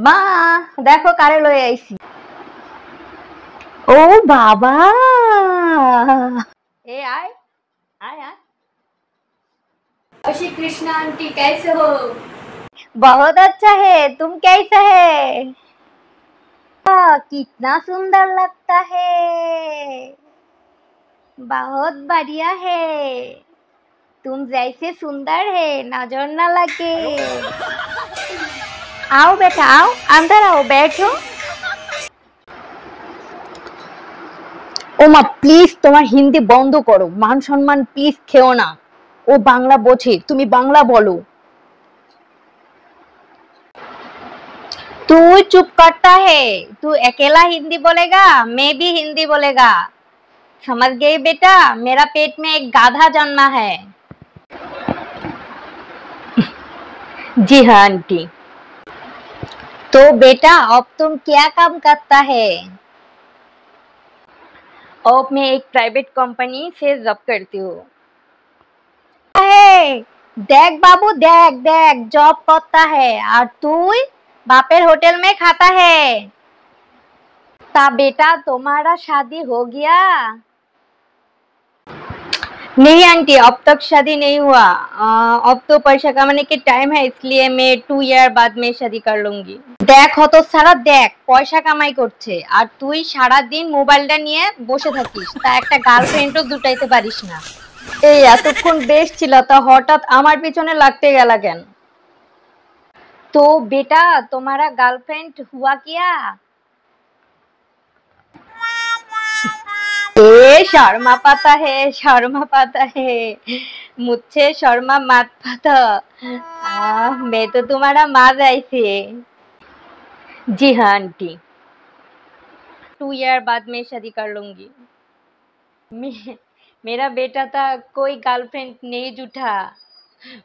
মা দেখো কারে লয়ে আইছি। ও বাবা, ए आए आए आए। श्री कृष्णा आंटी कैसे हो? बहुत अच्छा है, तुम कैसा है? कितना सुंदर लगता है, बहुत बढ़िया है, तुम जैसे सुंदर है नजर ना लगे। आओ बेटा आओ, अंदर आओ, बैठो। ও মা প্লিজ তোমার হিন্দি বন্ধ করো, মান সম্মান প্লিজ খেও না। ও বাংলা বোঝে, তুমি বাংলা বলো। तू चुप करता है, तू अकेला हिंदी बोलेगा, मैं भी हिंदी बोलेगा। समझ गई बेटा, मेरा पेट में एक गाधा जन्मा है। जी हाँ आंटी। तो बेटा अब तुम क्या काम करता है? अब मैं एक प्राइवेट कंपनी से जॉब करती हूँ। देख बाबू देख देख, जॉब करता है और तू बापेर होटल में खाता है। ता बेटा तुम्हारा शादी हो गया? नहीं आंटी, अब तक शादी नहीं हुआ। अब तो पैसा कमाने के टाइम है, इसलिए मैं 2 ईयर बाद में शादी कर लूंगी। देख हो तो सारा देख পয়সা কামাই করছে আর তুই সারা দিন মোবাইলটা নিয়ে বসে থাকিস, তা একটা গার্লফ্রেন্ডও জুটাইতে পারিস না। এই এতক্ষণ বেশ ছিল, তা হঠাৎ আমার পিছনে লাগতে গেলা কেন? तो बेटा तुम्हारा गर्लफ्रेंड हुआ क्या? ए शर्मा पाता है, शर्मा पाता है, मुझसे शर्मा मत पाता। मैं तो तुम्हारा माँ जैसी। जी हाँ आंटी, 2 ईयर बाद में शादी कर लूंगी। मेरा बेटा था, कोई गर्लफ्रेंड नहीं जुटा,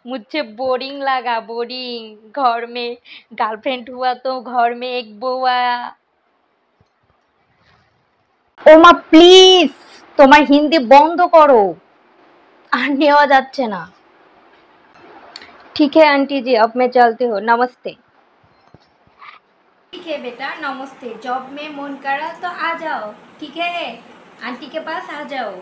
मुझे बोरिंग लगा, बोरिंग। घर में गर्लफ्रेंड हुआ तो घर में एक बहू आया। ও মা প্লিজ তোমার হিন্দি বন্ধ করো, আর নেওয়া যাচ্ছে না। ठीक है आंटी जी, अब मैं चलती हूँ, नमस्ते। ठीक है बेटा, नमस्ते। जॉब में मन करा तो आ जाओ, ठीक है? आंटी के पास आ जाओ।